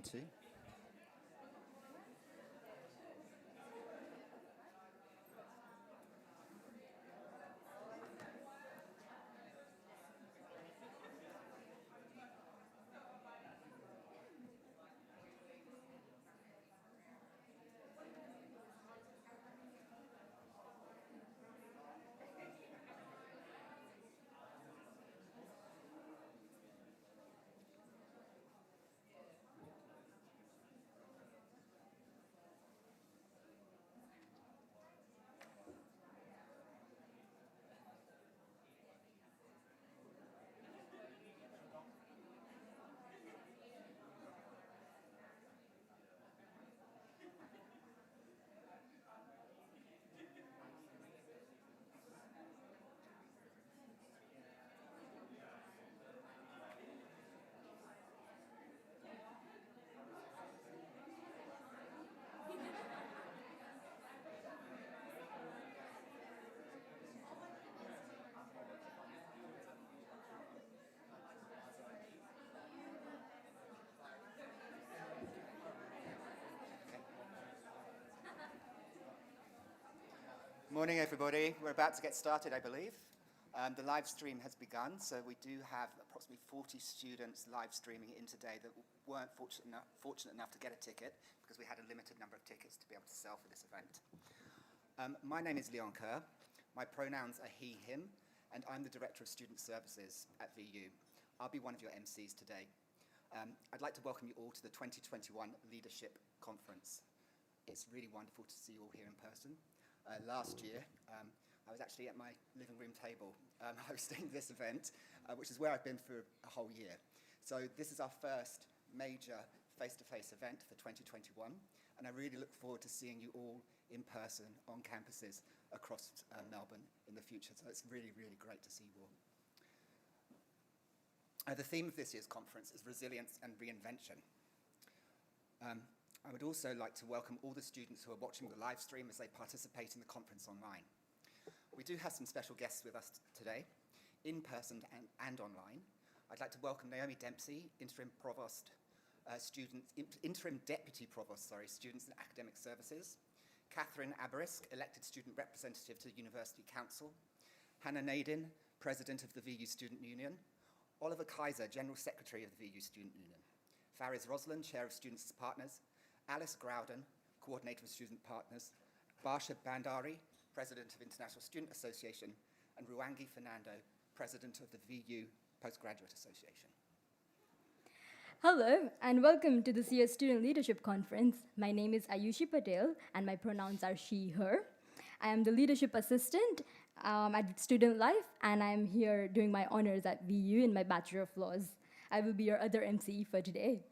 2. Morning, everybody. We're about to get started, I believe. The live stream has begun, so we do have approximately 40 students live streaming in today that weren't fortunate enough to get a ticket because we had a limited number of tickets to be able to sell for this event. My name is Leon Kerr. My pronouns are he, him, and I'm the Director of Student Services at VU. I'll be one of your MCs today. I'd like to welcome you all to the 2021 Leadership Conference. It's really wonderful to see you all here in person. Last year, I was actually at my living room table hosting this event, which is where I've been for a whole year. So this is our first major face-to-face event for 2021, and I really look forward to seeing you all in person on campuses across Melbourne in the future. So it's really, really great to see you all. The theme of this year's conference is resilience and reinvention. I would also like to welcome all the students who are watching the live stream as they participate in the conference online. We do have some special guests with us today, in person and online. I'd like to welcome Naomi Dempsey, Interim Deputy Provost, Students and Academic Services, Catherine Aberisk, Elected Student Representative to the University Council, Hannah Nadin, President of the VU Student Union, Oliver Kaiser, General Secretary of the VU Student Union, Fariz Roslan, Chair of Students' Partners, Alice Growden, Coordinator of Student Partners, Barsha Bandari, President of International Student Association, and Ruwangi Fernando, President of the VU Postgraduate Association. Hello, and welcome to this year's Student Leadership Conference. My name is Ayushi Patel, and my pronouns are she, her. I am the Leadership Assistant at Student Life, and I'm here doing my honors at VU in my Bachelor of Laws. I will be your other MC for today.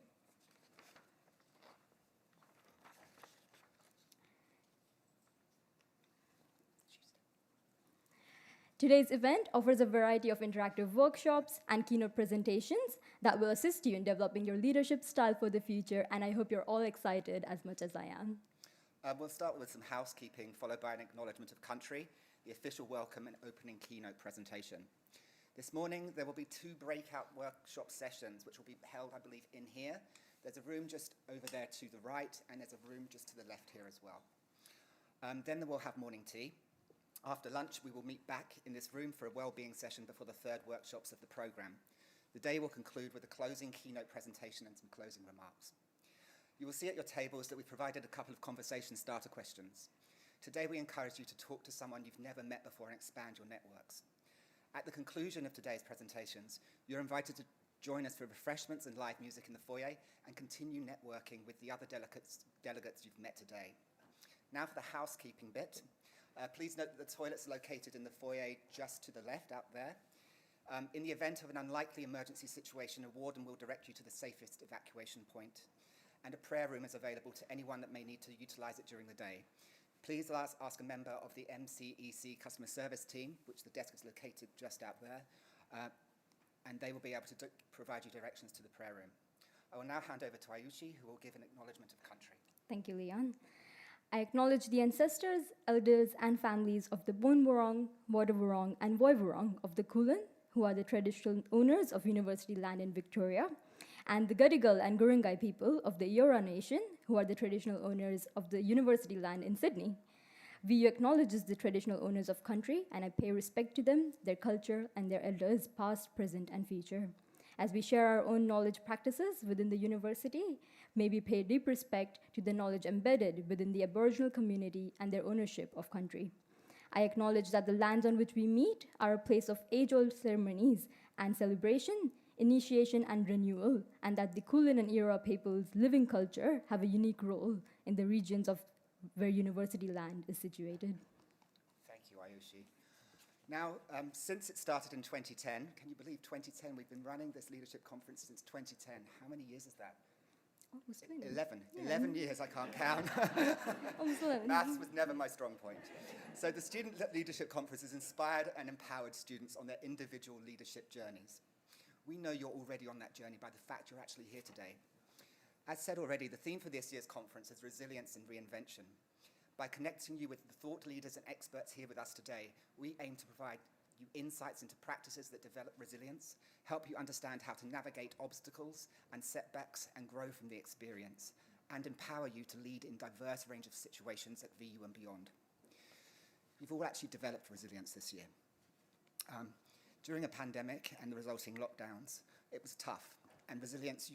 Today's event offers a variety of interactive workshops and keynote presentations that will assist you in developing your leadership style for the future, and I hope you're all excited as much as I am. We'll start with some housekeeping, followed by an acknowledgement of country, the official welcome and opening keynote presentation. This morning, there will be 2 breakout workshop sessions, which will be held, I believe, in here. There's a room just over there to the right, and there's a room just to the left here as well. Then we'll have morning tea. After lunch, we will meet back in this room for a well-being session before the 3rd workshops of the program. The day will conclude with a closing keynote presentation and some closing remarks. You will see at your tables that we provided a couple of conversation starter questions. Today, we encourage you to talk to someone you've never met before and expand your networks. At the conclusion of today's presentations, you're invited to join us for refreshments and live music in the foyer and continue networking with the other delegates you've met today. Now for the housekeeping bit. Please note that the toilets are located in the foyer just to the left out there. In the event of an unlikely emergency situation, a warden will direct you to the safest evacuation point, and a prayer room is available to anyone that may need to utilize it during the day. Please ask a member of the MCEC customer service team, which the desk is located just out there, and they will be able to provide you directions to the prayer room. I will now hand over to Ayushi, who will give an acknowledgement of country. Thank you, Leon. I acknowledge the ancestors, elders, and families of the Boon Wurrung, Wada Wurrung, and Woy Wurrung of the Kulin, who are the traditional owners of university land in Victoria. and the Gadigal and Gurungai people of the Eora Nation, who are the traditional owners of the university land in Sydney. VU acknowledges the traditional owners of country, and I pay respect to them, their culture, and their elders, past, present, and future. As we share our own knowledge practices within the university, may we pay deep respect to the knowledge embedded within the Aboriginal community and their ownership of country. I acknowledge that the lands on which we meet are a place of age-old ceremonies and celebration, initiation, and renewal, and that the Kulin and Eora people's living culture have a unique role in the regions of where university land is situated. Thank you, Ayushi. Now, since it started in 2010, can you believe 2010? We've been running this leadership conference since 2010. How many years is that? Almost 20. 11. Yeah. 11 years, I can't count. Almost 11. Maths was never my strong point. So the Student Leadership Conference has inspired and empowered students on their individual leadership journeys. We know you're already on that journey by the fact you're actually here today. As said already, the theme for this year's conference is resilience and reinvention. By connecting you with the thought leaders and experts here with us today, we aim to provide you insights into practices that develop resilience, help you understand how to navigate obstacles and setbacks and grow from the experience, and empower you to lead in diverse range of situations at VU and beyond. You've all actually developed resilience this year. During a pandemic and the resulting lockdowns, it was tough, and resilience,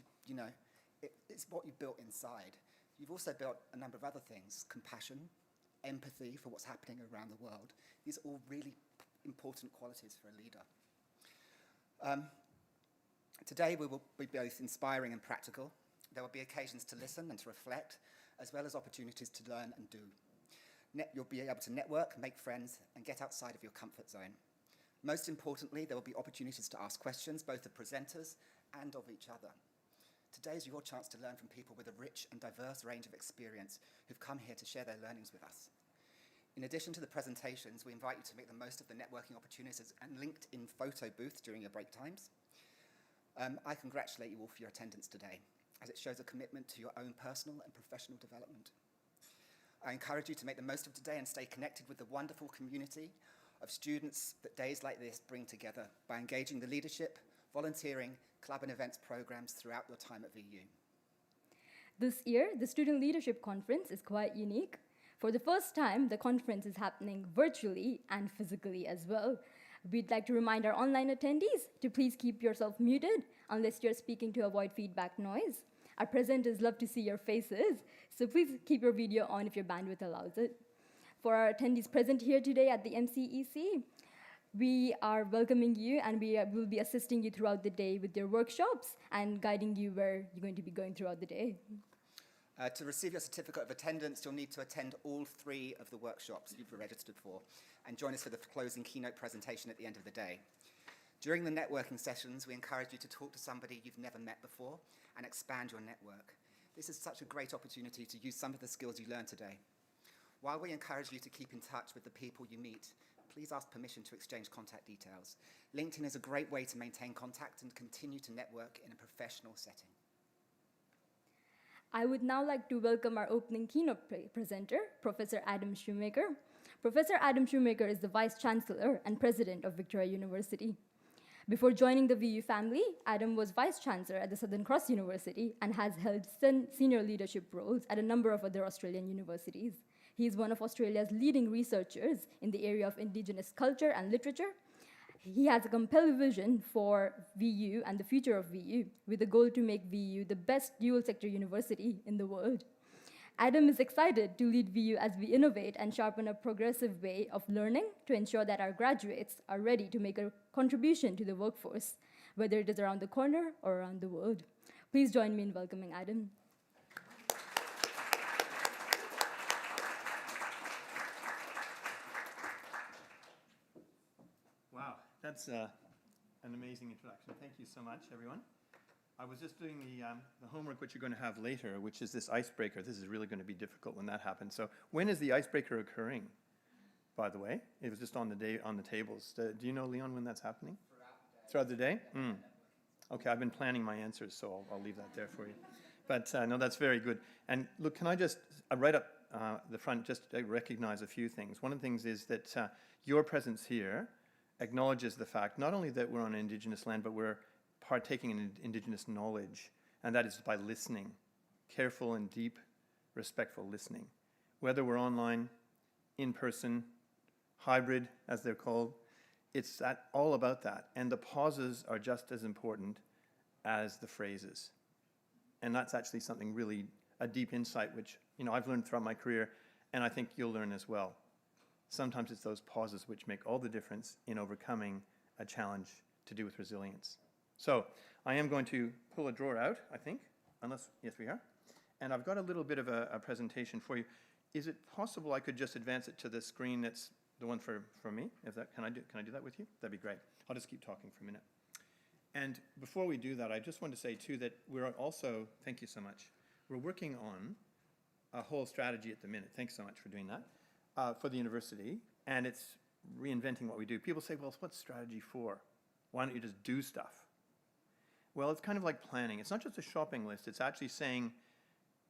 it's what you built inside. You've also built a number of other things: compassion, empathy for what's happening around the world. These are all really important qualities for a leader. Today we will be both inspiring and practical. There will be occasions to listen and to reflect, as well as opportunities to learn and do. You'll be able to network, make friends, and get outside of your comfort zone. Most importantly, there will be opportunities to ask questions, both of presenters and of each other. Today is your chance to learn from people with a rich and diverse range of experience who've come here to share their learnings with us. In addition to the presentations, we invite you to make the most of the networking opportunities and LinkedIn photo booths during your break times. I congratulate you all for your attendance today, as it shows a commitment to your own personal and professional development. I encourage you to make the most of today and stay connected with the wonderful community of students that days like this bring together by engaging the leadership, volunteering, club and events programs throughout your time at VU. This year, the Student Leadership Conference is quite unique. For the first time, the conference is happening virtually and physically as well. We'd like to remind our online attendees to please keep yourself muted unless you're speaking to avoid feedback noise. Our presenters love to see your faces, so please keep your video on if your bandwidth allows it. For our attendees present here today at the MCEC, we are welcoming you, and we will be assisting you throughout the day with your workshops and guiding you where you're going to be going throughout the day. To receive your certificate of attendance, you'll need to attend all 3 of the workshops you've registered for and join us for the closing keynote presentation at the end of the day. During the networking sessions, we encourage you to talk to somebody you've never met before and expand your network. This is such a great opportunity to use some of the skills you learned today. While we encourage you to keep in touch with the people you meet, please ask permission to exchange contact details. LinkedIn is a great way to maintain contact and continue to network in a professional setting. I would now like to welcome our opening keynote presenter, Professor Adam Shoemaker. Professor Adam Shoemaker is the Vice Chancellor and President of Victoria University. Before joining the VU family, Adam was Vice Chancellor at the Southern Cross University and has held senior leadership roles at a number of other Australian universities. He is one of Australia's leading researchers in the area of Indigenous culture and literature. He has a compelling vision for VU and the future of VU, with the goal to make VU the best dual-sector university in the world. Adam is excited to lead VU as we innovate and sharpen a progressive way of learning to ensure that our graduates are ready to make a contribution to the workforce, whether it is around the corner or around the world. Please join me in welcoming Adam. Wow, that's an amazing introduction. Thank you so much, everyone. I was just doing the homework which you're going to have later, which is this icebreaker. This is really going to be difficult when that happens. So when is the icebreaker occurring, by the way? It was just on the tables. Do you know, Leon, when that's happening? Throughout the day? Okay, I've been planning my answers, so I'll leave that there for you. But no, that's very good. And look, can I just, right up the front, just recognize a few things. One of the things is that your presence here acknowledges the fact not only that we're on Indigenous land, but we're partaking in Indigenous knowledge and that is by listening. Careful and deep, respectful listening. Whether we're online, in person, hybrid, as they're called, it's all about that. And the pauses are just as important as the phrases. And that's actually something really, a deep insight, which I've learned throughout my career, and I think you'll learn as well. Sometimes it's those pauses which make all the difference in overcoming a challenge to do with resilience. So I am going to pull a drawer out, I think, yes we are. And I've got a little bit of a presentation for you. Is it possible I could just advance it to the screen that's the one for me? Can I do that with you? That'd be great. I'll just keep talking for a minute. And before we do that, I just want to say too that we're also, thank you so much, we're working on a whole strategy at the minute. Thanks so much for doing that, for the university. And it's reinventing what we do. People say, well, what's strategy for? Why don't you just do stuff? Well, it's kind of like planning. It's not just a shopping list. It's actually saying,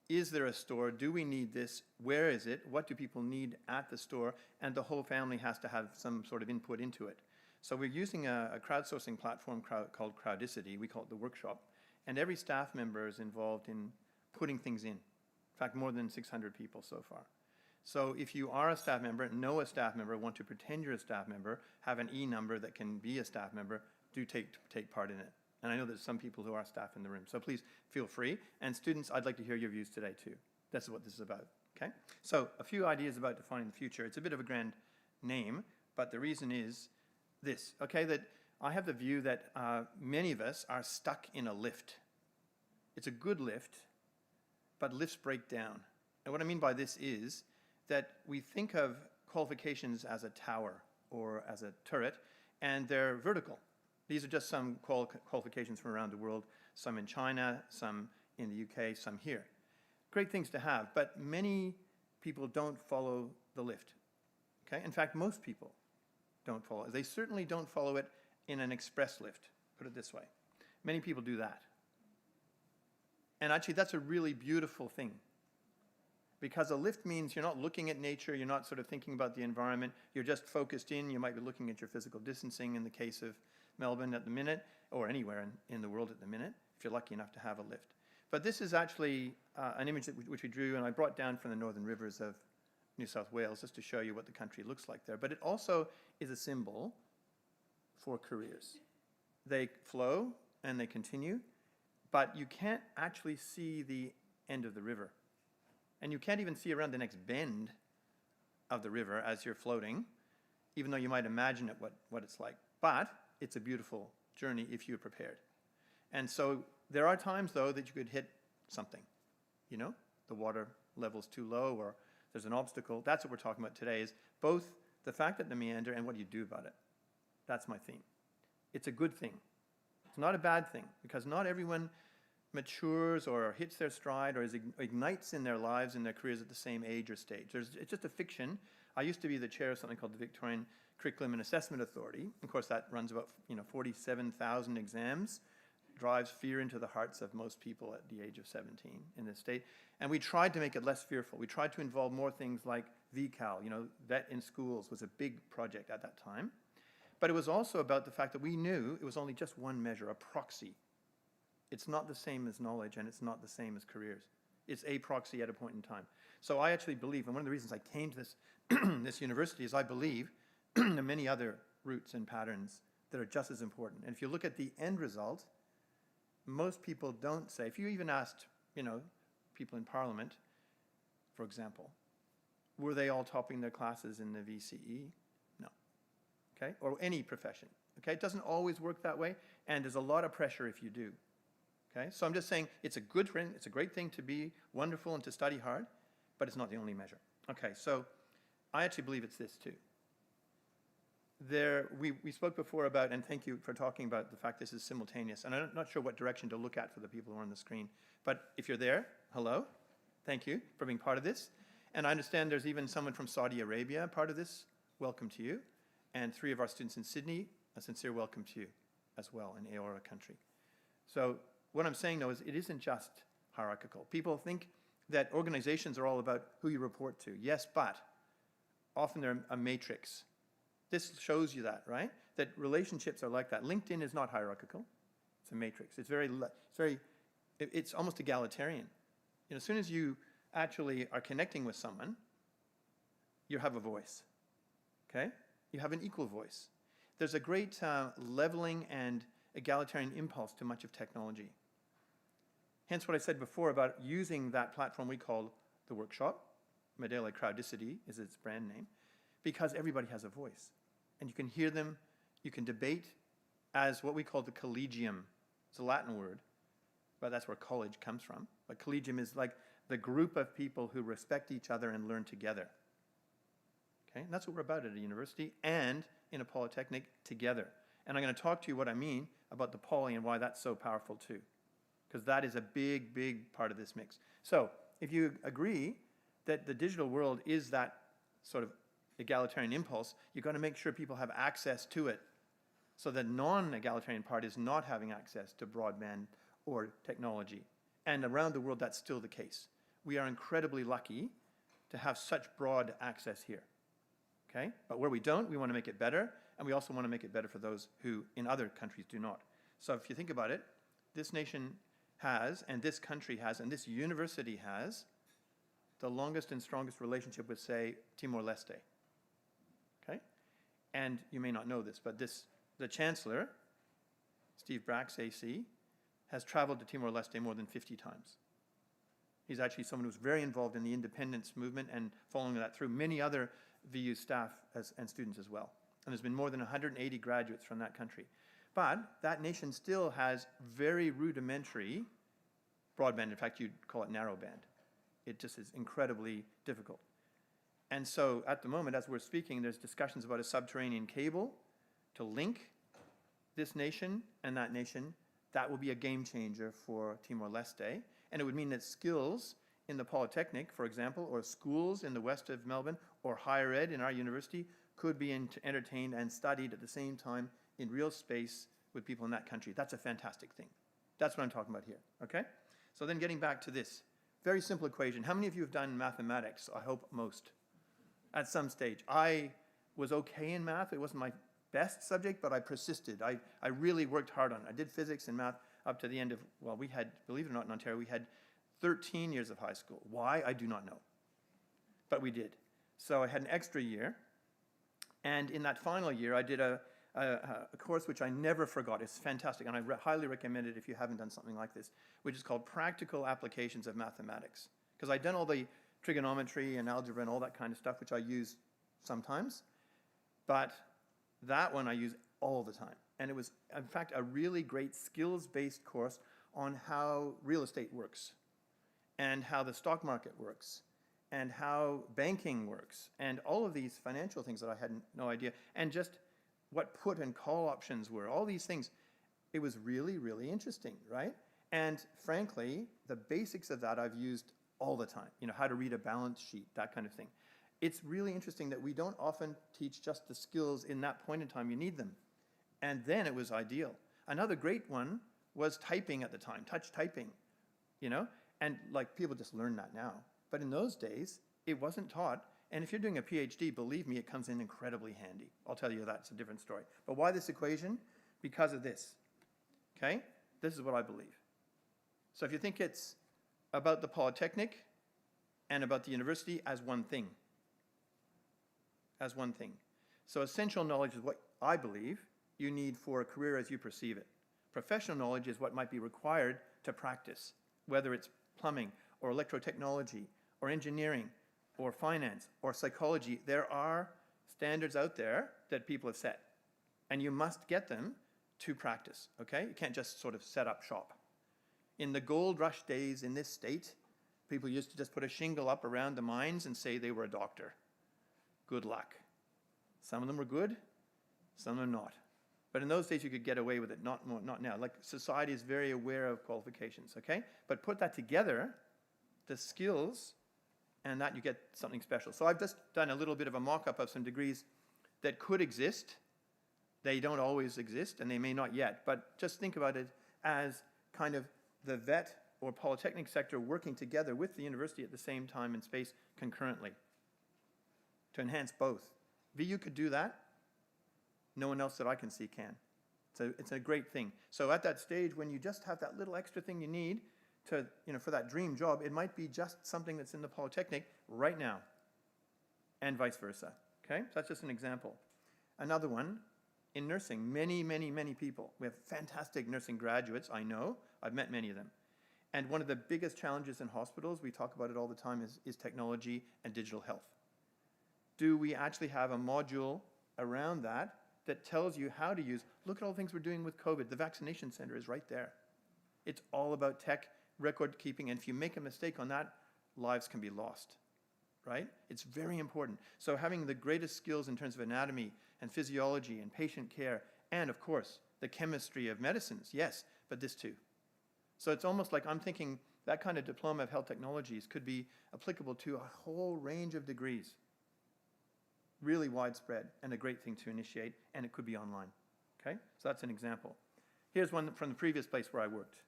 is there a store? Do we need this? Where is it? What do people need at the store? And the whole family has to have some sort of input into it. So we're using a crowdsourcing platform called Crowdicity. We call it the workshop. And every staff member is involved in putting things in. In fact, more than 600 people so far. So if you are a staff member, know a staff member, want to pretend you're a staff member, have an E-number that can be a staff member, do take part in it. And I know there's some people who are staff in the room. So please feel free. And students, I'd like to hear your views today too. That's what this is about, okay? So a few ideas about defining the future. It's a bit of a grand name, but the reason is this, okay? That I have the view that many of us are stuck in a lift. It's a good lift, but lifts break down. And what I mean by this is that we think of qualifications as a tower or as a turret, and they're vertical. These are just some qualifications from around the world, some in China, some in the UK, some here. Great things to have, but many people don't follow the lift, okay? In fact, most people don't follow it. They certainly don't follow it in an express lift, put it this way. Many people do that. And actually, that's a really beautiful thing, because a lift means you're not looking at nature, you're not sort of thinking about the environment, you're just focused in, you might be looking at your physical distancing in the case of Melbourne at the minute, or anywhere in the world at the minute, if you're lucky enough to have a lift. But this is actually an image which we drew, and I brought down from the northern rivers of New South Wales, just to show you what the country looks like there. But it also is a symbol for careers. They flow and they continue, but you can't actually see the end of the river. And you can't even see around the next bend of the river as you're floating, even though you might imagine it, what it's like. But it's a beautiful journey if you're prepared. And so there are times, though, that you could hit something. The water level's too low, or there's an obstacle. That's what we're talking about today, is both the fact that the meander and what you do about it. That's my theme. It's a good thing. It's not a bad thing, because not everyone matures or hits their stride or ignites in their lives and their careers at the same age or stage. It's just a fiction. I used to be the chair of something called the Victorian Curriculum and Assessment Authority. Of course, that runs about 47,000 exams, drives fear into the hearts of most people at the age of 17 in this state. And we tried to make it less fearful. We tried to involve more things like VCAL, vet in schools was a big project at that time. But it was also about the fact that we knew it was only just one measure, a proxy. It's not the same as knowledge, and it's not the same as careers. It's a proxy at a point in time. So I actually believe, and one of the reasons I came to this, this university is I believe there are many other routes and patterns that are just as important. And if you look at the end result, most people don't say, if you even asked, people in Parliament, for example, were they all topping their classes in the VCE? No. Okay? Or any profession. Okay? It doesn't always work that way, and there's a lot of pressure if you do. Okay? So I'm just saying it's a good thing, it's a great thing to be wonderful and to study hard, but it's not the only measure. Okay, so I actually believe it's this too. We spoke before about, and thank you for talking about the fact this is simultaneous, and I'm not sure what direction to look at for the people who are on the screen, but if you're there, hello, thank you for being part of this. And I understand there's even someone from Saudi Arabia part of this. Welcome to you. And 3 of our students in Sydney, a sincere welcome to you as well in Aora country. So what I'm saying, though, is it isn't just hierarchical. People think that organizations are all about who you report to. Yes, but often they're a matrix. This shows you that, right? That relationships are like that. LinkedIn is not hierarchical. It's a matrix. It's very It's almost egalitarian. As soon as you actually are connecting with someone, you have a voice, okay? You have an equal voice. There's a great leveling and egalitarian impulse to much of technology. Hence what I said before about using that platform we call the workshop. Medela Crowdicity is its brand name, because everybody has a voice. And you can hear them, you can debate as what we call the collegium. It's a Latin word, but that's where college comes from. But collegium is like the group of people who respect each other and learn together. Okay, and that's what we're about at a university and in a polytechnic together. And I'm going to talk to you what I mean about the poly and why that's so powerful too, because that is a big, big part of this mix. So if you agree that the digital world is that sort of egalitarian impulse, you've got to make sure people have access to it. So the non-egalitarian part is not having access to broadband or technology. And around the world, that's still the case. We are incredibly lucky to have such broad access here. Okay? But where we don't, we want to make it better, and we also want to make it better for those who in other countries do not. So if you think about it, this nation has, and this country has, and this university has the longest and strongest relationship with, say, Timor-Leste. Okay? And you may not know this, but the Chancellor, Steve Bracks, AC, has traveled to Timor-Leste more than 50 times. He's actually someone who's very involved in the independence movement and following that through. Many other VU staff and students as well. And there's been more than 180 graduates from that country. But that nation still has very rudimentary broadband. In fact, you'd call it narrowband. It just is incredibly difficult. And so at the moment, as we're speaking, there's discussions about a subterranean cable to link this nation and that nation. That will be a game changer for Timor-Leste. And it would mean that skills in the Polytechnic, for example, or schools in the west of Melbourne, or higher ed in our university, could be entertained and studied at the same time in real space with people in that country. That's a fantastic thing. That's what I'm talking about here, okay? So then getting back to this very simple equation. How many of you have done mathematics? I hope most. At some stage. I was okay in math. It wasn't my best subject, but I persisted. I really worked hard on it. I did physics and math up to the end of, well, we had, believe it or not, in Ontario, we had 13 years of high school. Why? I do not know. But we did. So I had an extra year. And in that final year, I did a course which I never forgot. It's fantastic, and I highly recommend it if you haven't done something like this, which is called Practical Applications of Mathematics. Because I'd done all the trigonometry and algebra and all that kind of stuff, which I use sometimes. But that one I use all the time. And it was, in fact, a really great skills-based course on how real estate works, and how the stock market works, and how banking works, and all of these financial things that I had no idea, and just what put and call options were, all these things. It was really, really interesting, right? And frankly, the basics of that I've used all the time, how to read a balance sheet, that kind of thing. It's really interesting that we don't often teach just the skills in that point in time you need them. And then it was ideal. Another great one was typing at the time, touch typing, and like people just learn that now. But in those days, it wasn't taught. And if you're doing a PhD, believe me, it comes in incredibly handy. I'll tell you that's a different story. But why this equation? Because of this, okay? This is what I believe. So if you think it's about the Polytechnic and about the university as one thing, So essential knowledge is what I believe you need for a career as you perceive it. Professional knowledge is what might be required to practice, whether it's plumbing or electrotechnology or engineering or finance or psychology. There are standards out there that people have set, and you must get them to practice, okay? You can't just sort of set up shop. In the gold rush days in this state, people used to just put a shingle up around the mines and say they were a doctor. Good luck. Some of them were good, some of them not. But in those days, you could get away with it, not now. Like, society is very aware of qualifications, okay? But put that together, the skills, and that you get something special. So I've just done a little bit of a mock-up of some degrees that could exist. They don't always exist, and they may not yet. But just think about it as kind of the vet or polytechnic sector working together with the university at the same time and space concurrently to enhance both. VU could do that. No one else that I can see can. So it's a great thing. So at that stage, when you just have that little extra thing you need, to, for that dream job, it might be just something that's in the Polytechnic right now, and vice versa. Okay, so that's just an example. Another one, in nursing, many, many, many people. We have fantastic nursing graduates, I know. I've met many of them. And one of the biggest challenges in hospitals, we talk about it all the time, is technology and digital health. Do we actually have a module around that tells you how to use, look at all the things we're doing with COVID. The vaccination center is right there. It's all about tech, record keeping, and if you make a mistake on that, lives can be lost, right? It's very important. So having the greatest skills in terms of anatomy and physiology and patient care, and of course, the chemistry of medicines, yes, but this too. So it's almost like I'm thinking that kind of diploma of health technologies could be applicable to a whole range of degrees. Really widespread and a great thing to initiate, and it could be online. Okay, so that's an example. Here's one from the previous place where I worked.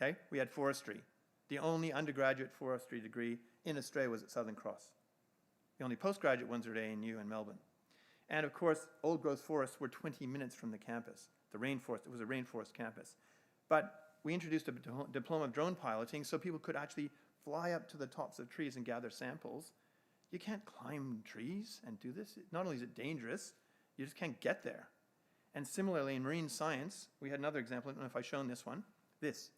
Okay, we had forestry. The only undergraduate forestry degree in Australia was at Southern Cross. The only postgraduate ones are at ANU in Melbourne. And of course, old growth forests were 20 minutes from the campus. The rainforest, it was a rainforest campus. But we introduced a diploma of drone piloting so people could actually fly up to the tops of trees and gather samples. You can't climb trees and do this. Not only is it dangerous, you just can't get there. And similarly, in marine science, we had another example. I don't know if I've shown this one. This.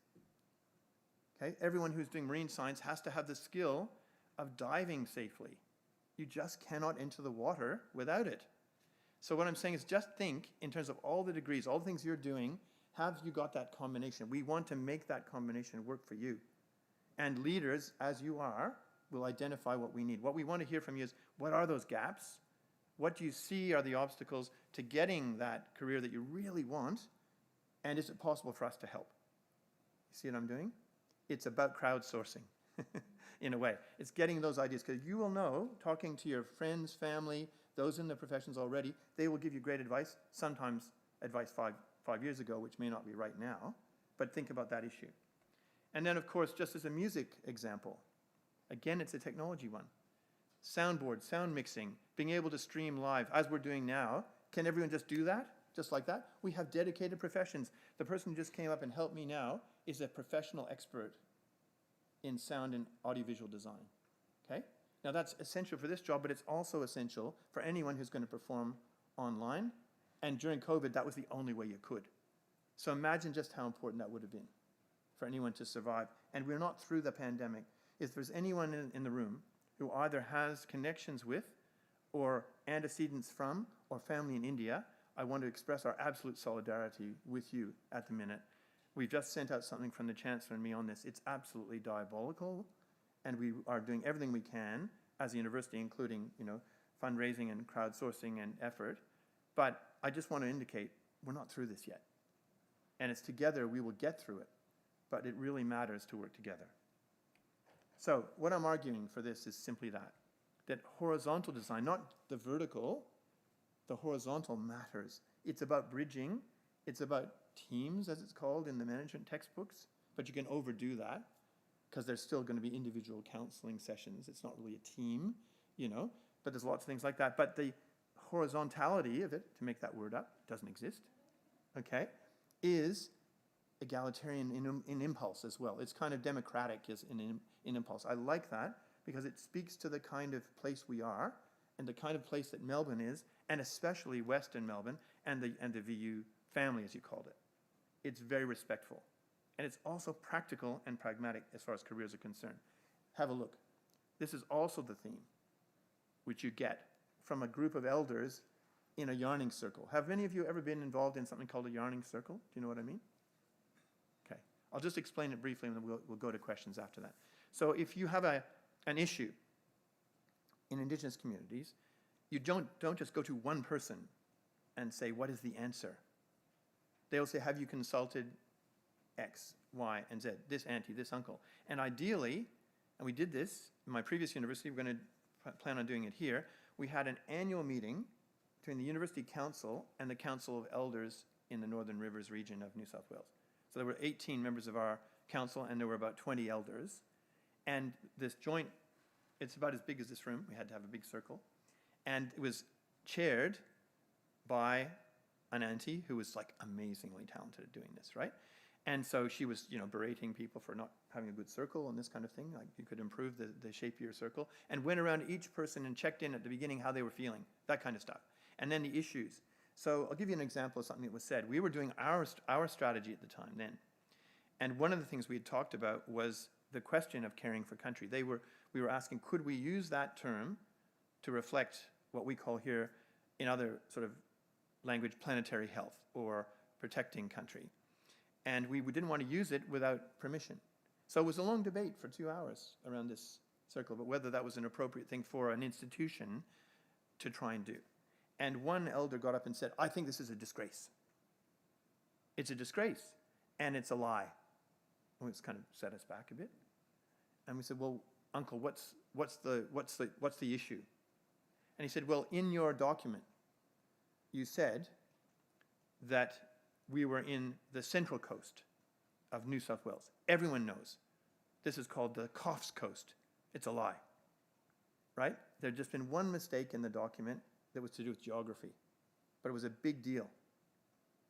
Okay? Everyone who's doing marine science has to have the skill of diving safely. You just cannot enter the water without it. So what I'm saying is just think in terms of all the degrees, all the things you're doing, have you got that combination? We want to make that combination work for you. And leaders, as you are, will identify what we need. What we want to hear from you is, what are those gaps? What do you see are the obstacles to getting that career that you really want? And is it possible for us to help? You see what I'm doing? It's about crowdsourcing, in a way. It's getting those ideas, because you will know, talking to your friends, family, those in the professions already, they will give you great advice, sometimes advice five years ago, which may not be right now, but think about that issue. And then, of course, just as a music example, again, it's a technology one. Soundboard, sound mixing, being able to stream live, as we're doing now. Can everyone just do that, just like that? We have dedicated professions. The person who just came up and helped me now is a professional expert in sound and audiovisual design, okay? Now, that's essential for this job, but it's also essential for anyone who's going to perform online. And during COVID, that was the only way you could. So imagine just how important that would have been for anyone to survive. And we're not through the pandemic. If there's anyone in the room who either has connections with or antecedents from or family in India, I want to express our absolute solidarity with you at the minute. We've just sent out something from the Chancellor and me on this. It's absolutely diabolical, and we are doing everything we can as a university, including, fundraising and crowdsourcing and effort. But I just want to indicate we're not through this yet. And it's together we will get through it. But it really matters to work together. So what I'm arguing for this is simply that horizontal design, not the vertical, the horizontal matters. It's about bridging. It's about teams, as it's called in the management textbooks. But you can overdo that because there's still going to be individual counseling sessions. It's not really a team, but there's lots of things like that. But the horizontality of it, to make that word up, doesn't exist, okay, is egalitarian in impulse as well. It's kind of democratic in impulse. I like that because it speaks to the kind of place we are and the kind of place that Melbourne is, and especially Western Melbourne and the VU family, as you called it. It's very respectful. And it's also practical and pragmatic as far as careers are concerned. Have a look. This is also the theme, which you get from a group of elders in a yarning circle. Have any of you ever been involved in something called a yarning circle? Do you know what I mean? Okay. I'll just explain it briefly, and then we'll go to questions after that. So if you have an issue in Indigenous communities, you don't just go to one person and say, what is the answer? They'll say, have you consulted X, Y, and Z, this auntie, this uncle? And ideally, and we did this in my previous university, we're going to plan on doing it here, we had an annual meeting between the University Council and the Council of Elders in the Northern Rivers region of New South Wales. So there were 18 members of our council, and there were about 20 elders. And this joint, it's about as big as this room. We had to have a big circle. And it was chaired by an auntie who was like amazingly talented at doing this, right? And so she was, berating people for not having a good circle and this kind of thing, like you could improve the shape of your circle, and went around each person and checked in at the beginning how they were feeling, that kind of stuff. And then the issues. So I'll give you an example of something that was said. We were doing our strategy at the time then. And one of the things we had talked about was the question of caring for country. We were asking, could we use that term to reflect what we call here in other sort of language, planetary health or protecting country. And we didn't want to use it without permission. So it was a long debate for 2 hours around this circle, but whether that was an appropriate thing for an institution to try and do. And one elder got up and said, I think this is a disgrace. It's a disgrace, and it's a lie. And it's kind of set us back a bit. And we said, well, Uncle, what's the issue? And he said, well, in your document, you said that we were in the central coast of New South Wales. Everyone knows. This is called the Coffs Coast. It's a lie, right? There had just been one mistake in the document that was to do with geography, but it was a big deal.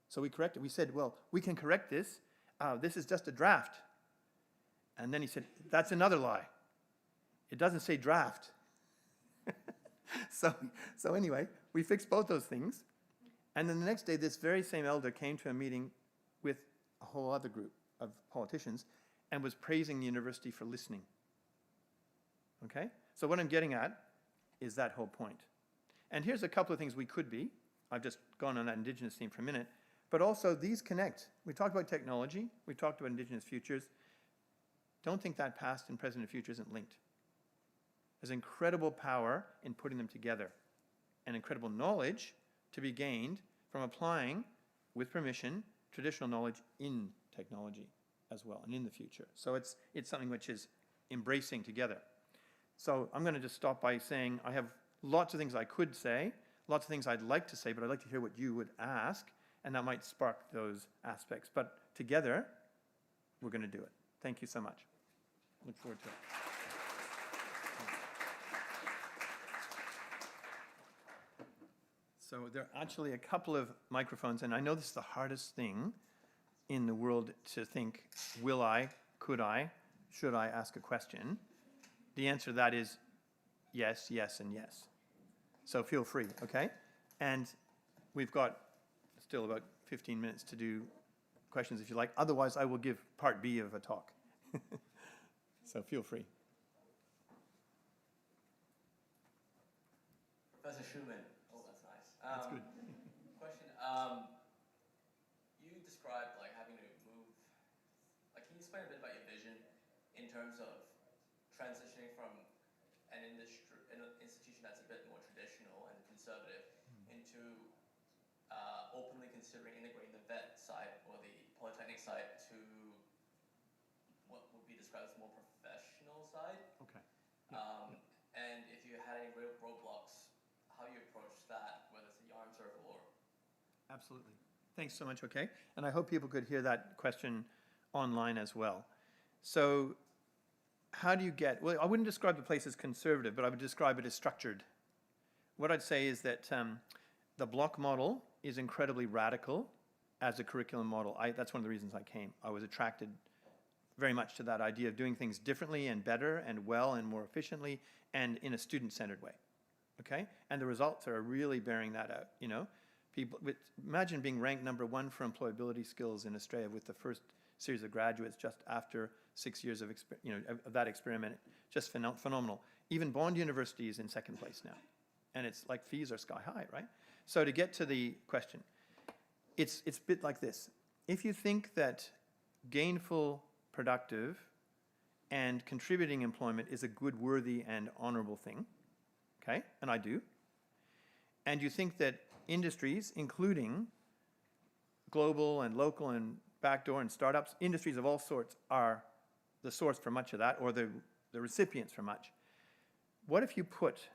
So we corrected. We said, well, we can correct this. This is just a draft. And then he said, that's another lie. It doesn't say draft. So anyway, we fixed both those things. And then the next day, this very same elder came to a meeting with a whole other group of politicians and was praising the university for listening. Okay? So what I'm getting at is that whole point. And here's a couple of things we could be. I've just gone on that Indigenous theme for a minute. But also, these connect. We talked about technology. We talked about Indigenous futures. Don't think that past and present and future isn't linked. There's incredible power in putting them together and incredible knowledge to be gained from applying, with permission, traditional knowledge in technology as well and in the future. So it's something which is embracing together. So I'm going to just stop by saying I have lots of things I could say, lots of things I'd like to say, but I'd like to hear what you would ask, and that might spark those aspects. But together, we're going to do it. Thank you so much. Look forward to it. So there are actually a couple of microphones, and I know this is the hardest thing in the world to think, will I, could I, should I ask a question? The answer to that is yes, yes, and yes. So feel free, okay? And we've got still about 15 minutes to do questions if you like. Otherwise, I will give part B of a talk. So feel free. Professor Schumann. Oh, that's nice. That's good. Question. You described like having to move. Like, can you explain a bit about your vision in terms of transitioning from an institution that's a bit more traditional and conservative into openly considering integrating the vet side or the polytechnic side to what would be described as more professional side? Okay. And if you had any real roadblocks, how you approach that, whether it's a yarn circle or... Absolutely. Thanks so much, okay? And I hope people could hear that question online as well. So how do you get... Well, I wouldn't describe the place as conservative, but I would describe it as structured. What I'd say is that the block model is incredibly radical as a curriculum model. That's one of the reasons I came. I was attracted very much to that idea of doing things differently and better and well and more efficiently and in a student-centered way. Okay? And the results are really bearing that out, you know? Imagine being ranked #1 for employability skills in Australia with the first series of graduates just after 6 years of that experiment. Just phenomenal. Even Bond University is in second place now. And it's like fees are sky high, right? So to get to the question, it's a bit like this. If you think that gainful, productive, and contributing employment is a good, worthy, and honorable thing, okay, and I do, and you think that industries, including global and local and backdoor and startups, industries of all sorts are the source for much of that, or the recipients for much, what if you put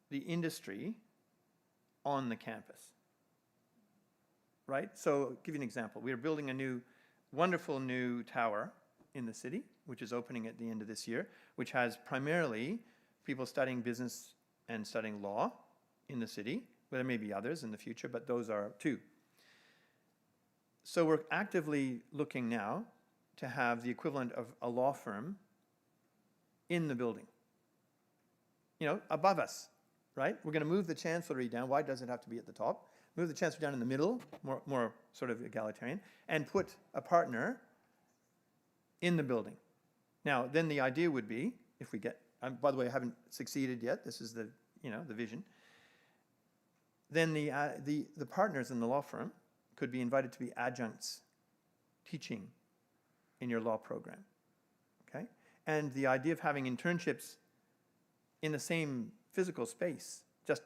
the industry on the campus? Right? So I'll give you an example. We are building a wonderful new tower in the city, which is opening at the end of this year, which has primarily people studying business and studying law in the city. Well, there may be others in the future, but those are two. So we're actively looking now to have the equivalent of a law firm in the building. You know, above us, right? We're going to move the chancellery down. Why does it have to be at the top? Move the chancellery down in the middle, more sort of egalitarian, and put a partner in the building. Now, then the idea would be, if we get, by the way, I haven't succeeded yet. This is the vision. Then the partners in the law firm could be invited to be adjuncts teaching in your law program, okay? And the idea of having internships in the same physical space, just,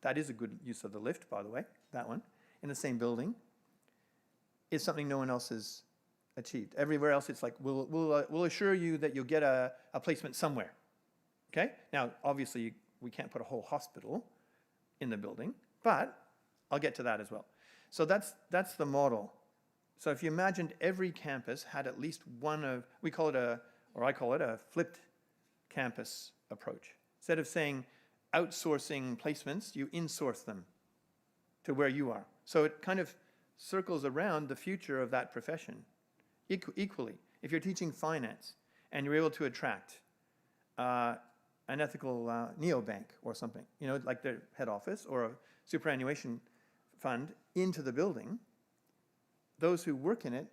that is a good use of the lift, by the way, that one, in the same building, is something no one else has achieved. Everywhere else, it's like, we'll assure you that you'll get a placement somewhere, okay? Now, obviously, we can't put a whole hospital in the building, but I'll get to that as well. So that's the model. So if you imagined every campus had at least one of, I call it a flipped campus approach. Instead of saying outsourcing placements, you insource them to where you are. So it kind of circles around the future of that profession equally. If you're teaching finance and you're able to attract an ethical neobank or something, like their head office or a superannuation fund into the building, those who work in it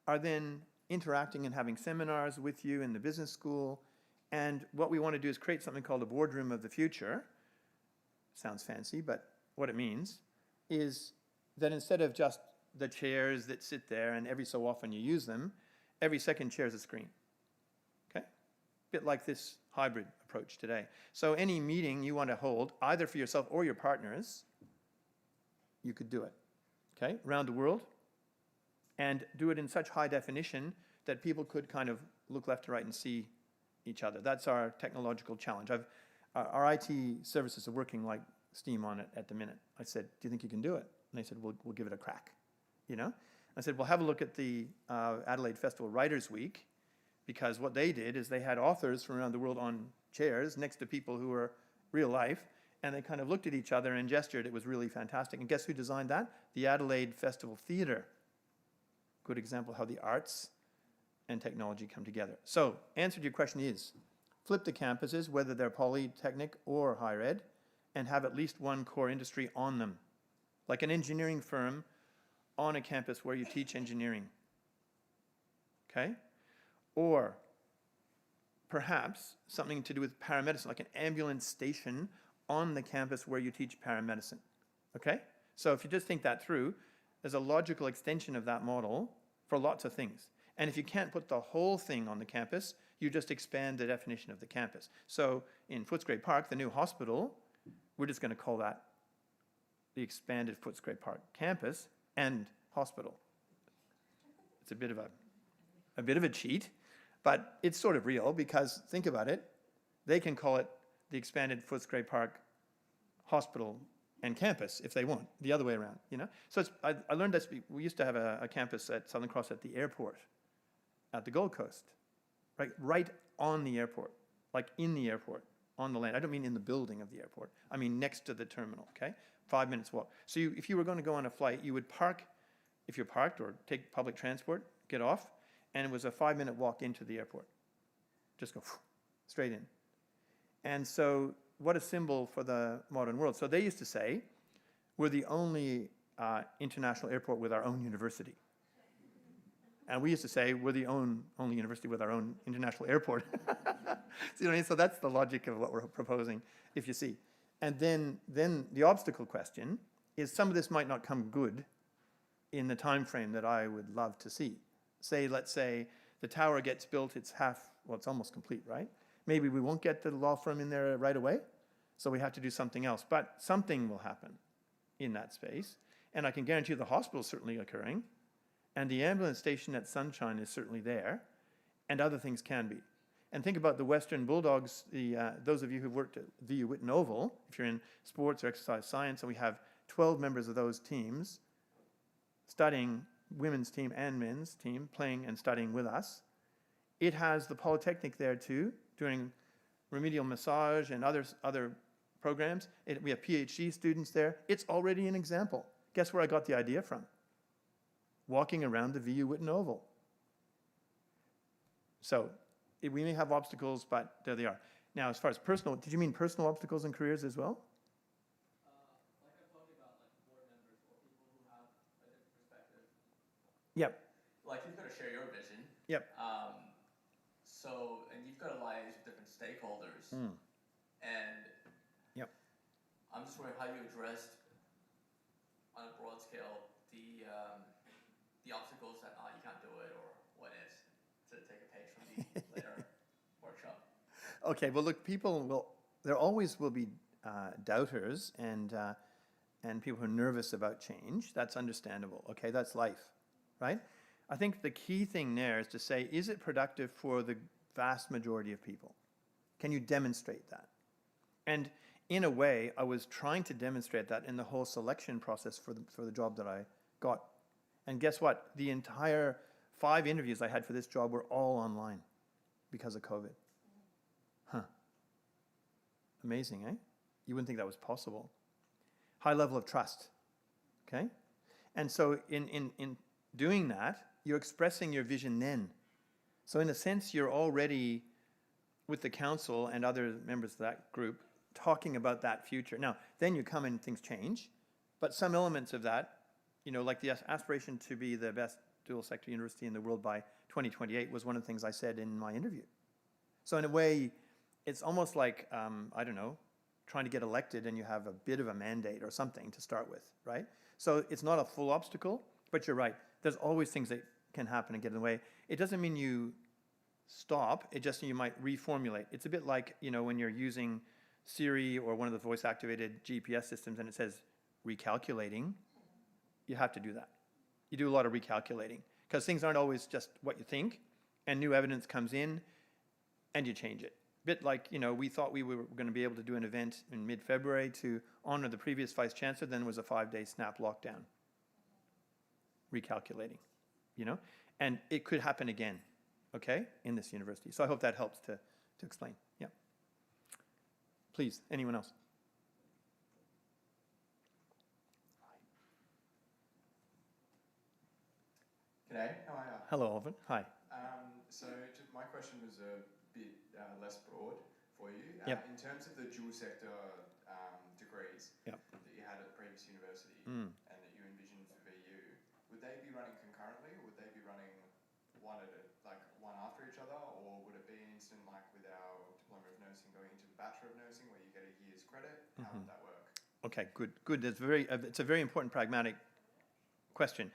are then interacting and having seminars with you in the business school. And what we want to do is create something called a boardroom of the future. Sounds fancy, but what it means is that instead of just the chairs that sit there and every so often you use them, every second chair is a screen. Okay? A bit like this hybrid approach today. So any meeting you want to hold, either for yourself or your partners, you could do it, okay, around the world, and do it in such high definition that people could kind of look left to right and see each other. That's our technological challenge. Our IT services are working like steam on it at the minute. I said, do you think you can do it? And they said, we'll give it a crack, I said, well, have a look at the Adelaide Festival Writers' Week, because what they did is they had authors from around the world on chairs next to people who were real life, and they kind of looked at each other and gestured. It was really fantastic. And guess who designed that? The Adelaide Festival Theatre. Good example how the arts and technology come together. So, answer to your question is, flip the campuses, whether they're polytechnic or higher ed, and have at least one core industry on them. Like an engineering firm on a campus where you teach engineering. Okay? Or perhaps something to do with paramedicine, like an ambulance station on the campus where you teach paramedicine. Okay? So if you just think that through, there's a logical extension of that model for lots of things. And if you can't put the whole thing on the campus, you just expand the definition of the campus. So in Footscray Park, the new hospital, we're just going to call that the expanded Footscray Park campus and hospital. It's a bit of a cheat, but it's sort of real, because think about it, they can call it the expanded Footscray Park hospital and campus if they want, the other way around, So I learned that we used to have a campus at Southern Cross at the airport, at the Gold Coast, right on the airport, like in the airport, on the land. I don't mean in the building of the airport. I mean next to the terminal, okay? 5 minutes walk. So if you were going to go on a flight, you would park, if you're parked, or take public transport, get off, and it was a 5-minute walk into the airport. Just go straight in. And so what a symbol for the modern world. So they used to say, we're the only international airport with our own university. And we used to say, we're the only university with our own international airport. So that's the logic of what we're proposing, if you see. And then the obstacle question is, some of this might not come good in the time frame that I would love to see. Let's say the tower gets built, it's almost complete, right? Maybe we won't get the law firm in there right away, so we have to do something else. But something will happen in that space. And I can guarantee you the hospital is certainly occurring, and the ambulance station at Sunshine is certainly there, and other things can be. And think about the Western Bulldogs, those of you who've worked at VU Whitten Oval, if you're in sports or exercise science, and we have 12 members of those teams studying, women's team and men's team, playing and studying with us. It has the Polytechnic there too, doing remedial massage and other programs. We have PhD students there. It's already an example. Guess where I got the idea from? Walking around the VU Whitten Oval. So we may have obstacles, but there they are. Now, as far as personal, did you mean personal obstacles in careers as well? Like I'm talking about like board members or people who have a different perspective. Yep. Like you've got to share your vision. Yep. And you've got to liaise with different stakeholders. And Yep. I'm just wondering how you addressed on a broad scale the obstacles that you can't do it or what ifs, to take a page from the later workshop. Okay, well, look, there always will be doubters and people who are nervous about change. That's understandable, okay? That's life, right? I think the key thing there is to say, is it productive for the vast majority of people? Can you demonstrate that? And in a way, I was trying to demonstrate that in the whole selection process for the job that I got. And guess what? The entire 5 interviews I had for this job were all online because of COVID. Huh. Amazing, eh? You wouldn't think that was possible. High level of trust, okay? And so in doing that, you're expressing your vision then. So in a sense, you're already, with the council and other members of that group, talking about that future. Now, then you come and things change, but some elements of that, like the aspiration to be the best dual sector university in the world by 2028 was one of the things I said in my interview. So in a way, it's almost like, I don't know, trying to get elected and you have a bit of a mandate or something to start with, right? So it's not a full obstacle, but you're right. There's always things that can happen and get in the way. It doesn't mean you stop, it just means you might reformulate. It's a bit like, when you're using Siri or one of the voice-activated GPS systems and it says recalculating, you have to do that. You do a lot of recalculating because things aren't always just what you think, and new evidence comes in and you change it. Bit like, we thought we were going to be able to do an event in mid-February to honor the previous vice chancellor, then was a 5-day snap lockdown. Recalculating, and it could happen again, okay, in this university. So I hope that helps to explain. Yeah. Please, anyone else? G'day, how are you? Hello, Alvin. Hi. So my question was a bit less broad for you. Yep. In terms of the dual sector degrees Yep. that you had at the previous university and that you envisioned for VU, would they be running concurrently, or would they be running one after each other, or would it be an instant like with our Diploma of Nursing going into the Bachelor of Nursing where you get a year's credit? How would that work? Okay, good. That's it's a very important pragmatic question.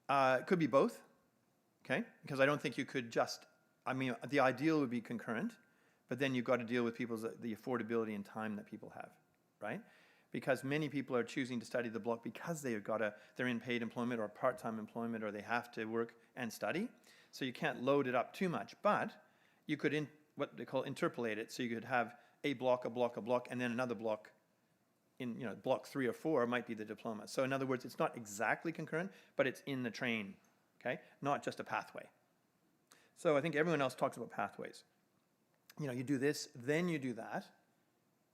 It could be both, okay? Because I don't think you could the ideal would be concurrent, but then you've got to deal with the affordability and time that people have, right? Because many people are choosing to study the block because they're in paid employment or part-time employment, or they have to work and study. So you can't load it up too much, but you could what they call interpolate it. So you could have a block, and then another block in, block 3 or 4 might be the diploma. So in other words, it's not exactly concurrent, but it's in the train, okay? Not just a pathway. So I think everyone else talks about pathways. You do this, then you do that,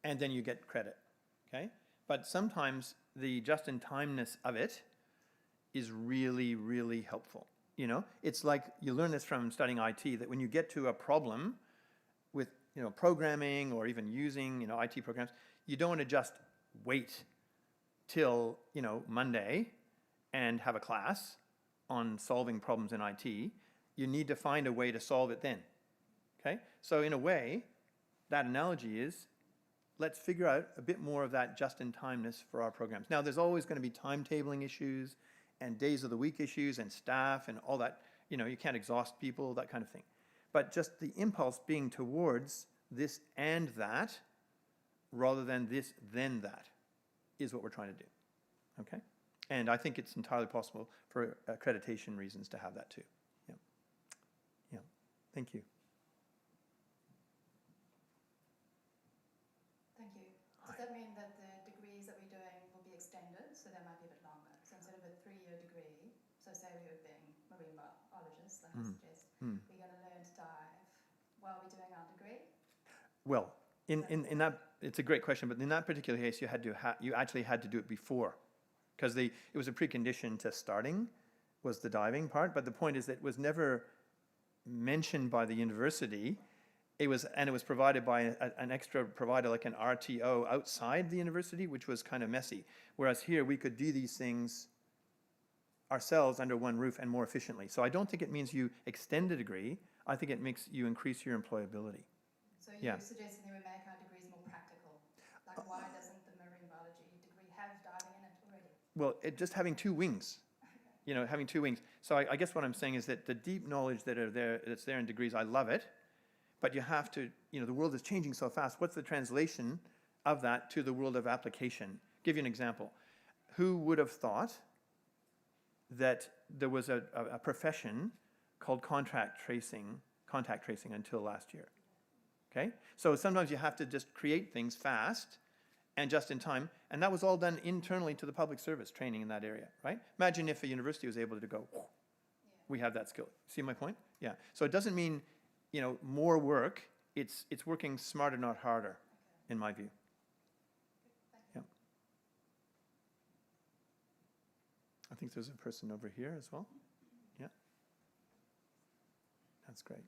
and then you get credit, okay? But sometimes the just-in-timeness of it is really, really helpful. It's like you learn this from studying IT, that when you get to a problem with, programming or even using, IT programs, you don't want to just wait till, Monday and have a class on solving problems in IT. You need to find a way to solve it then, okay? So in a way, that analogy is, let's figure out a bit more of that just-in-timeness for our programs. Now, there's always going to be timetabling issues and days of the week issues and staff and all that. You can't exhaust people, that kind of thing. But just the impulse being towards this and that, rather than this, then that, is what we're trying to do, okay? And I think it's entirely possible for accreditation reasons to have that too. Yeah. Thank you. Thank you. Does that mean that the degrees that we're doing will be extended, so they might be a bit longer? So instead of a 3-year degree, so say we were being marine biologists, like I suggest, we're going to learn to dive while we're doing our degree? Well, in that, it's a great question, but in that particular case, you actually had to do it before, because it was a precondition to starting, was the diving part. But the point is that it was never mentioned by the university. It was provided by an extra provider like an RTO outside the university, which was kind of messy. Whereas here we could do these things ourselves under one roof and more efficiently. So I don't think it means you extend a degree. I think it makes you increase your employability. So Yeah. you're suggesting that we make our degrees more practical? Like why doesn't the marine biology degree have diving in it already? Well, just having two wings, having two wings. So I guess what I'm saying is that the deep knowledge that's there in degrees, I love it, but you have to, the world is changing so fast. What's the translation of that to the world of application? Give you an example. Who would have thought that there was a profession called contact tracing until last year? Okay? So sometimes you have to just create things fast and just in time, and that was all done internally to the public service training in that area, right? Imagine if a university was able to go, we have that skill. See my point? Yeah. So it doesn't mean, more work. It's working smarter, not harder, in my view. Yeah. I think there's a person over here as well. Yeah. That's great.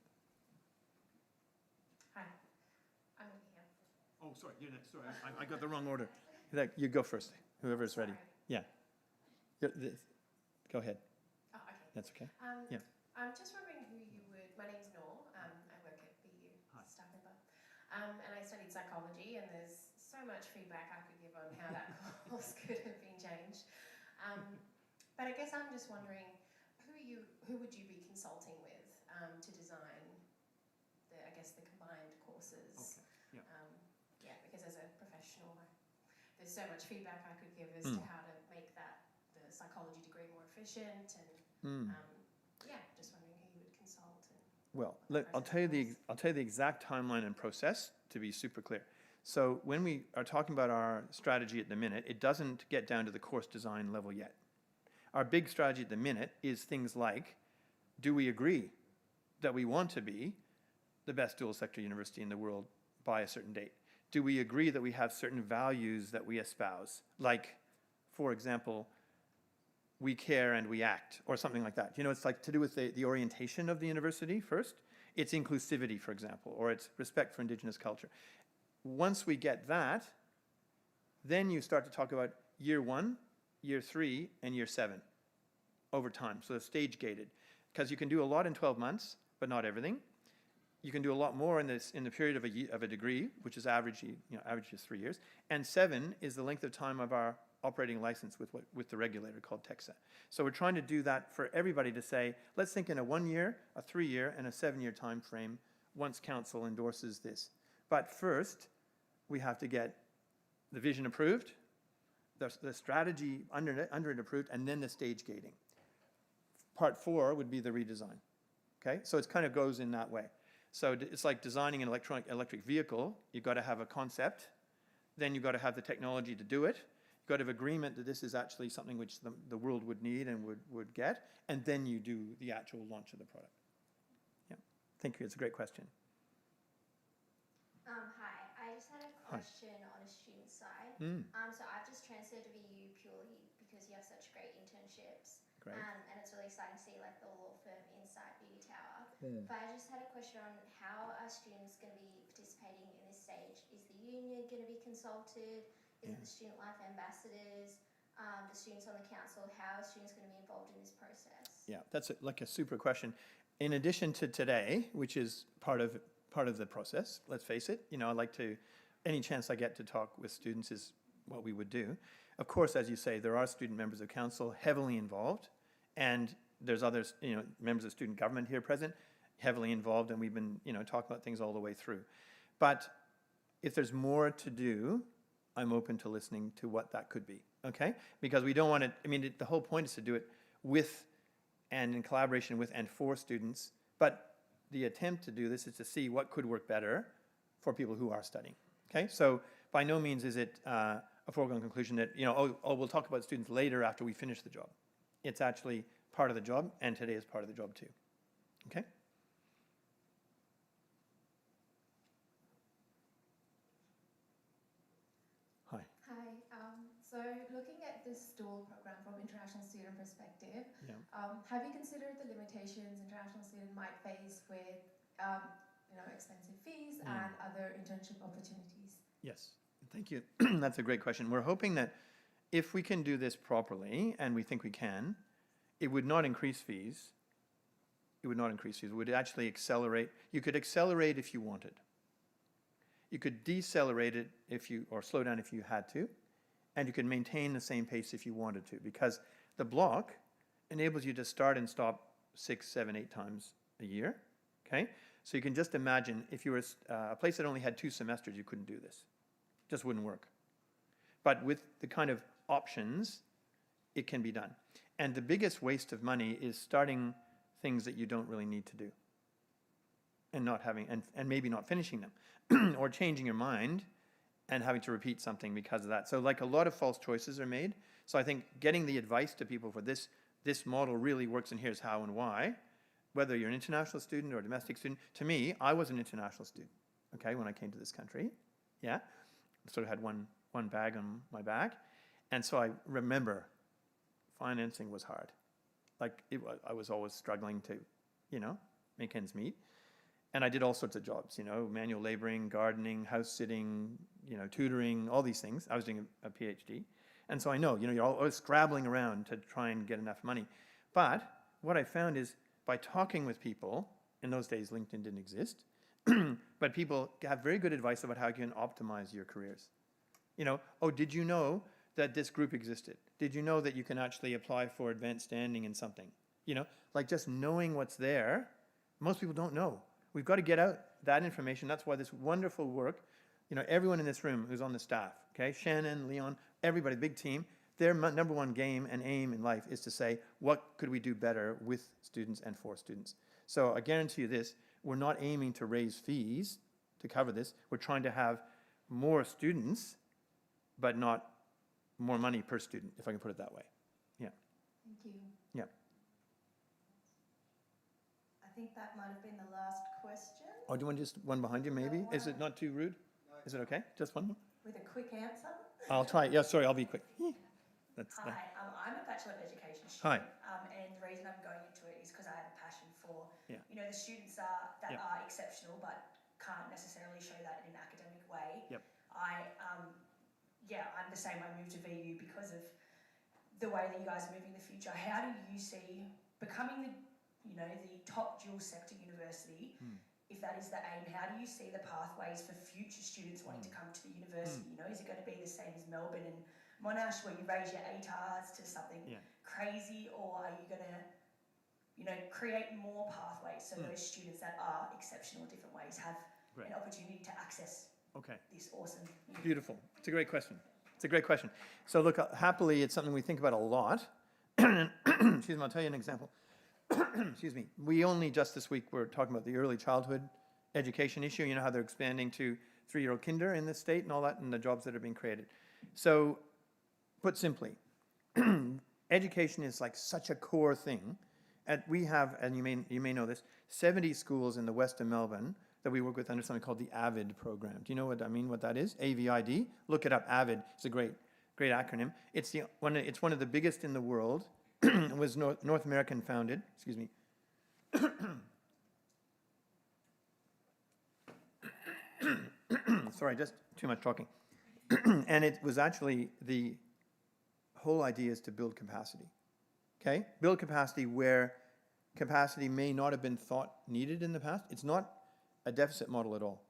Hi, I'm here. Oh, sorry, you're next. Sorry, I got the wrong order. You go first, whoever's ready. Yeah. Go ahead. Oh, okay. That's okay. Yeah. I'm just wondering who you would. My name's Noor. I work at BU staff member, and I studied psychology. And there's so much feedback I could give on how that course could have been changed. But I guess I'm just wondering who would you be consulting with to design the combined courses? Okay. Yeah. Because as a professional, there's so much feedback I could give as to how to make the psychology degree more efficient and just wondering who you would consult. Well, look, I'll tell you the exact timeline and process to be super clear. So when we are talking about our strategy at the minute, it doesn't get down to the course design level yet. Our big strategy at the minute is things like, do we agree that we want to be the best dual sector university in the world by a certain date? Do we agree that we have certain values that we espouse? Like, for example, we care and we act, or something like that. It's like to do with the orientation of the university first. It's inclusivity, for example, or it's respect for Indigenous culture. Once we get that, then you start to talk about year 1, year 3, and year 7 over time. So it's stage-gated. Because you can do a lot in 12 months, but not everything. You can do a lot more in the period of a degree, which is average is 3 years. And 7 is the length of time of our operating license with the regulator called TEXA. So we're trying to do that for everybody to say, let's think in a 1-year, a 3-year, and a 7-year time frame once council endorses this. But first, we have to get the vision approved, the strategy under it approved, and then the stage gating. Part 4 would be the redesign. Okay, so it kind of goes in that way. So it's like designing an electric vehicle. You've got to have a concept, then you've got to have the technology to do it. You've got to have agreement that this is actually something which the world would need and would get, and then you do the actual launch of the product. Yeah, thank you. It's a great question. Hi, I just had a question on a student side. So I've just transferred to VU purely because you have such great internships. Great. And it's really exciting to see the law firm inside Beauty Tower. But I just had a question on how are students going to be participating in this stage? Is the union going to be consulted? Is it the student life ambassadors? The students on the council? How are students going to be involved in this process? Yeah, that's a super question. In addition to today, which is part of the process, let's face it, I like to, any chance I get to talk with students is what we would do. Of course, as you say, there are student members of council heavily involved, and there's others, members of student government here present, heavily involved, and we've been, talking about things all the way through. But if there's more to do, I'm open to listening to what that could be, okay? Because we don't want to, the whole point is to do it with and in collaboration with and for students, but the attempt to do this is to see what could work better for people who are studying, okay? So by no means is it a foregone conclusion that, we'll talk about students later after we finish the job. It's actually part of the job, and today is part of the job too, okay? Hi. So looking at this dual program from international student perspective, Yeah. have you considered the limitations international student might face with expensive fees and other internship opportunities? Yes, thank you. That's a great question. We're hoping that if we can do this properly, and we think we can, it would not increase fees. It would not increase fees. It would actually accelerate. You could accelerate if you wanted. You could decelerate it or slow down if you had to, and you could maintain the same pace if you wanted to, because the block enables you to start and stop 6, 7, 8 times a year, okay? So you can just imagine if you were a place that only had 2 semesters, you couldn't do this. It just wouldn't work. But with the kind of options, it can be done. And the biggest waste of money is starting things that you don't really need to do and not having, and maybe not finishing them or changing your mind and having to repeat something because of that. So like a lot of false choices are made. So I think getting the advice to people for this model really works, and here's how and why, whether you're an international student or a domestic student. To me, I was an international student, okay, when I came to this country, yeah. Sort of had one bag on my back. And so I remember financing was hard. Like, I was always struggling to, make ends meet. And I did all sorts of jobs, manual laboring, gardening, house sitting, tutoring, all these things. I was doing a PhD. And so I know, you're always scrabbling around to try and get enough money. But what I found is by talking with people, in those days LinkedIn didn't exist, but people have very good advice about how you can optimize your careers. Oh, did you know that this group existed? Did you know that you can actually apply for advanced standing in something? Like just knowing what's there, most people don't know. We've got to get out that information. That's why this wonderful work, everyone in this room who's on the staff, okay, Shannon, Leon, everybody, big team, their number one game and aim in life is to say, what could we do better with students and for students? So I guarantee you this, we're not aiming to raise fees to cover this. We're trying to have more students, but not more money per student, if I can put it that way. Yeah. Thank you. Yeah. I think that might have been the last question. Oh, do you want just one behind you, maybe? Is it not too rude? Is it okay? Just one more? With a quick answer. I'll try. Yeah, sorry, I'll be quick. Hi, I'm a Bachelor of Education Hi. student, and the reason I'm going into it is because I have a passion for, Yeah. The students that Yeah. are exceptional but can't necessarily show that in an academic way. Yep. I'm the same. I moved to VU because of the way that you guys are moving in the future. How do you see becoming the top dual sector university? If that is the aim, how do you see the pathways for future students wanting to come to the university? Is it going to be the same as Melbourne and Monash, where you raise your ATARs to something crazy, or are you going to, create more pathways so those students that are exceptional in different ways have an opportunity to access this awesome? Beautiful. It's a great question. So look, happily, it's something we think about a lot. Excuse me, I'll tell you an example. Excuse me. We only just this week were talking about the early childhood education issue. You know how they're expanding to 3-year-old kinder in this state and all that, and the jobs that are being created. So, put simply, education is like such a core thing. And we have, and you may know this, 70 schools in the west of Melbourne that we work with under something called the Avid Program. Do you know what I mean? What that is? AVID. Look it up. Avid. It's a great acronym. It's one of the biggest in the world. It was North American founded. Excuse me. Sorry, just too much talking. And it was actually, the whole idea is to build capacity. Okay? Build capacity where capacity may not have been thought needed in the past. It's not a deficit model at all.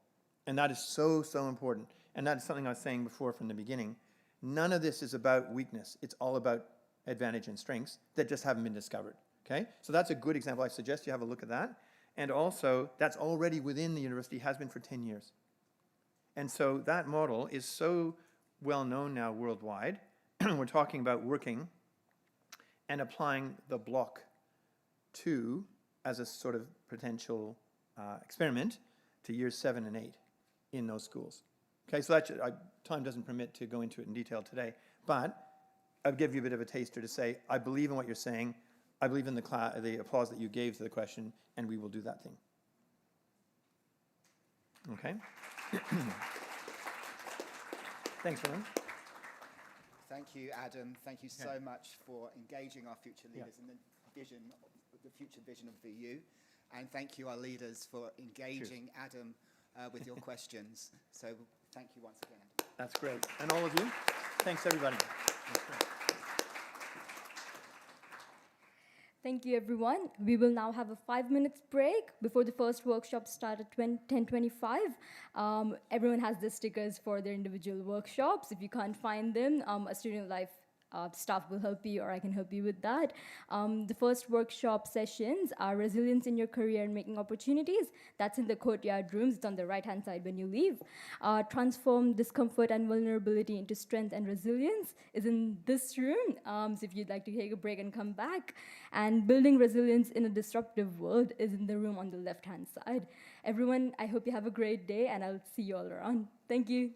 And that is so, so important. And that is something I was saying before from the beginning. None of this is about weakness. It's all about advantage and strengths that just haven't been discovered. Okay? So that's a good example. I suggest you have a look at that. And also, that's already within the university, has been for 10 years. And so that model is so well known now worldwide. We're talking about working and applying the block 2 as a sort of potential experiment to years 7 and 8 in those schools. Okay, so time doesn't permit to go into it in detail today, but I'll give you a bit of a taster to say, I believe in what you're saying, I believe in the applause that you gave to the question, and we will do that thing. Okay? Thanks, Roland. Thank you, Adam. Thank you so much for engaging our future leaders in the future vision of VU. And thank you, our leaders, for engaging Adam with your questions. So thank you once again. That's great. And all of you, thanks everybody. That's great. Thank you, everyone. We will now have a 5-minute break before the first workshop starts at 10:25. Everyone has the stickers for their individual workshops. If you can't find them, a student life staff will help you, or I can help you with that. The first workshop sessions are resilience in your career and making opportunities. That's in the courtyard rooms. It's on the right-hand side when you leave. Transform discomfort and vulnerability into strength and resilience is in this room. So if you'd like to take a break and come back. And building resilience in a disruptive world is in the room on the left-hand side. Everyone, I hope you have a great day, and I'll see you all around. Thank you.